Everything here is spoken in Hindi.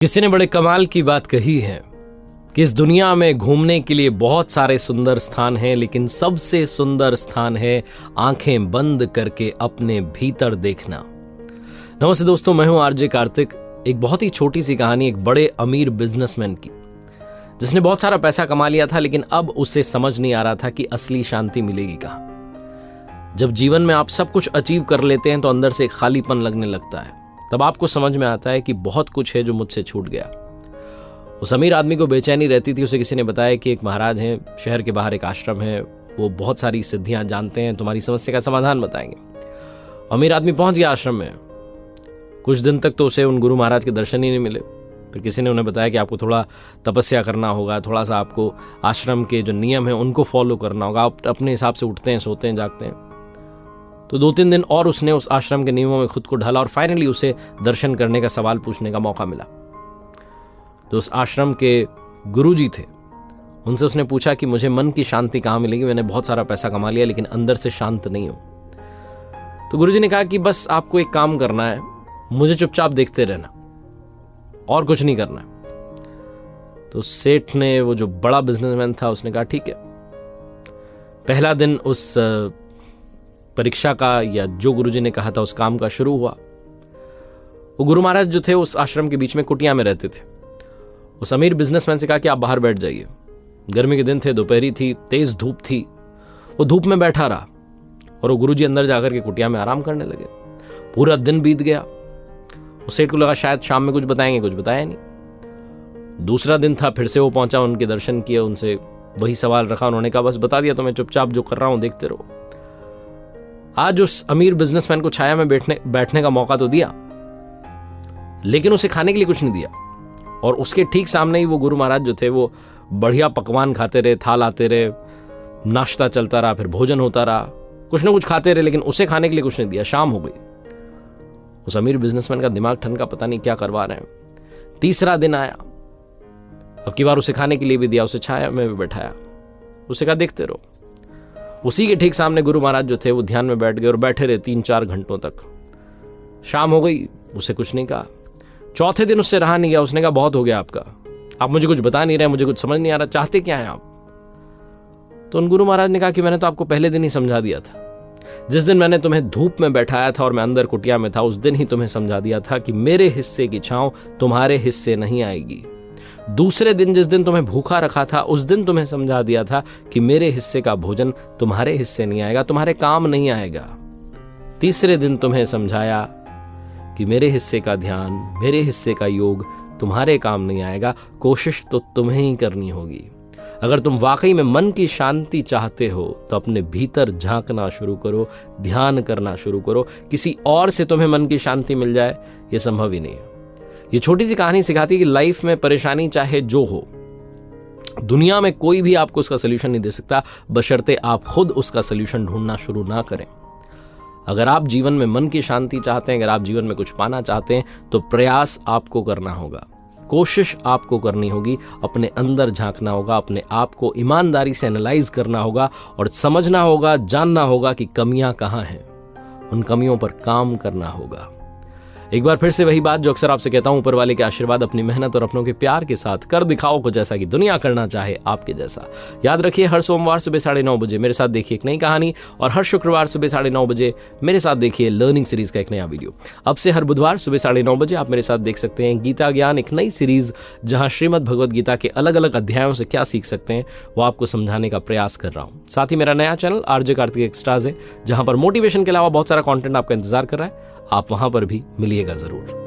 किसी ने बड़े कमाल की बात कही है कि इस दुनिया में घूमने के लिए बहुत सारे सुंदर स्थान हैं, लेकिन सबसे सुंदर स्थान है आंखें बंद करके अपने भीतर देखना। नमस्ते दोस्तों, मैं हूं आरजे कार्तिक। एक बहुत ही छोटी सी कहानी एक बड़े अमीर बिजनेसमैन की, जिसने बहुत सारा पैसा कमा लिया था, लेकिन अब उसे समझ नहीं आ रहा था कि असली शांति मिलेगी कहां। जब जीवन में आप सब कुछ अचीव कर लेते हैं तो अंदर से एक खालीपन लगने लगता है। तब आपको समझ में आता है कि बहुत कुछ है जो मुझसे छूट गया। उस अमीर आदमी को बेचैनी रहती थी। उसे किसी ने बताया कि एक महाराज हैं, शहर के बाहर एक आश्रम है, वो बहुत सारी सिद्धियां जानते हैं, तुम्हारी समस्या का समाधान बताएंगे। अमीर आदमी पहुंच गया आश्रम में। कुछ दिन तक तो उसे उन गुरु महाराज के दर्शन ही नहीं मिले। फिर किसी ने उन्हें बताया कि आपको थोड़ा तपस्या करना होगा, थोड़ा सा आपको आश्रम के जो नियम है उनको फॉलो करना होगा, आप अपने हिसाब से उठते हैं, सोते हैं, जागते हैं। तो 2-3 दिन और उसने उस आश्रम के नियमों में खुद को ढाला और फाइनली उसे दर्शन करने का सवाल पूछने का मौका मिला। तो उस आश्रम के गुरुजी थे, उनसे उसने पूछा कि मुझे मन की शांति कहाँ मिलेगी, मैंने बहुत सारा पैसा कमा लिया लेकिन अंदर से शांत नहीं हूं। तो गुरुजी ने कहा कि बस आपको एक काम करना है, मुझे चुपचाप देखते रहना और कुछ नहीं करना। तो सेठ ने, वो जो बड़ा बिजनेसमैन था, उसने कहा ठीक है। पहला दिन उस परीक्षा का, या जो गुरुजी ने कहा था उस काम का शुरू हुआ। वो गुरु महाराज जो थे उस आश्रम के बीच में कुटिया में रहते थे। उस अमीर बिजनेसमैन से कहा कि आप बाहर बैठ जाइए। गर्मी के दिन थे, दोपहरी थी, तेज धूप थी। वो धूप में बैठा रहा और वो गुरुजी अंदर जाकर के कुटिया में आराम करने लगे। पूरा दिन बीत गया। उस सेठ को लगा शायद शाम में कुछ बताएंगे, कुछ बताया नहीं। दूसरा दिन था, फिर से वो पहुंचा, उनके दर्शन किए, उनसे वही सवाल रखा। उन्होंने कहा बस बता दिया, तो मैं चुपचाप जो कर रहा हूं देखते रहो। आज उस अमीर बिजनेसमैन को छाया में बैठने का मौका तो दिया, लेकिन उसे खाने के लिए कुछ नहीं दिया। और उसके ठीक सामने ही वो गुरु महाराज जो थे वो बढ़िया पकवान खाते रहे, थाल आते रहे, नाश्ता चलता रहा, फिर भोजन होता रहा, कुछ ना कुछ खाते रहे, लेकिन उसे खाने के लिए कुछ नहीं दिया। शाम हो गई। उस अमीर बिजनेसमैन का दिमाग ठनका, पता नहीं क्या करवा रहे हैं। तीसरा दिन आया, अब की बार उसे खाने के लिए भी दिया, उसे छाया में भी बैठाया, उसे कहा देखते रहो। उसी के ठीक सामने गुरु महाराज जो थे वो ध्यान में बैठ गए और बैठे रहे 3-4 घंटों तक। शाम हो गई, उसे कुछ नहीं कहा। चौथे दिन उससे रहा नहीं गया, उसने कहा बहुत हो गया आपका, आप मुझे कुछ बता नहीं रहे, मुझे कुछ समझ नहीं आ रहा, चाहते क्या हैं आप। तो उन गुरु महाराज ने कहा कि मैंने तो आपको पहले दिन ही समझा दिया था। जिस दिन मैंने तुम्हें धूप में बैठाया था और मैं अंदर कुटिया में था, उस दिन ही तुम्हें समझा दिया था कि मेरे हिस्से की छांव तुम्हारे हिस्से नहीं आएगी। दूसरे दिन जिस दिन तुम्हें भूखा रखा था, उस दिन तुम्हें समझा दिया था कि मेरे हिस्से का भोजन तुम्हारे हिस्से नहीं आएगा, तुम्हारे काम नहीं आएगा। तीसरे दिन तुम्हें समझाया कि मेरे हिस्से का ध्यान, मेरे हिस्से का योग तुम्हारे काम नहीं आएगा, कोशिश तो तुम्हें ही करनी होगी। अगर तुम वाकई में मन की शांति चाहते हो तो अपने भीतर झांकना शुरू करो, ध्यान करना शुरू करो। किसी और से तुम्हें मन की शांति मिल जाए, यह संभव ही नहीं है। ये छोटी सी कहानी सिखाती है कि लाइफ में परेशानी चाहे जो हो, दुनिया में कोई भी आपको उसका सलूशन नहीं दे सकता, बशर्ते आप खुद उसका सलूशन ढूंढना शुरू ना करें। अगर आप जीवन में मन की शांति चाहते हैं, अगर आप जीवन में कुछ पाना चाहते हैं, तो प्रयास आपको करना होगा, कोशिश आपको करनी होगी, अपने अंदर झांकना होगा, अपने आप को ईमानदारी से एनालाइज करना होगा और समझना होगा, जानना होगा कि कमियां कहां हैं। उन कमियों पर काम करना होगा। एक बार फिर से वही बात जो अक्सर आपसे कहता हूं, ऊपर वाले के आशीर्वाद, अपनी मेहनत और अपनों के प्यार के साथ कर दिखाओ कुछ ऐसा कि दुनिया करना चाहे आपके जैसा। याद रखिए, हर सोमवार सुबह 9:30 बजे मेरे साथ देखिए एक नई कहानी, और हर शुक्रवार सुबह 9:30 बजे मेरे साथ देखिए लर्निंग सीरीज का एक नया वीडियो। अब से हर बुधवार सुबह 9:30 बजे आप मेरे साथ देख सकते हैं गीता ज्ञान, एक नई सीरीज जहां श्रीमद् भगवद गीता के अलग अलग अध्यायों से क्या सीख सकते हैं वो आपको समझाने का प्रयास कर रहा हूं। साथ ही मेरा नया चैनल आरजे कार्तिक एक्स्ट्राज है, जहां पर मोटिवेशन के अलावा बहुत सारा कंटेंट आपका इंतजार कर रहा है। आप वहां पर भी मिलिएगा जरूर।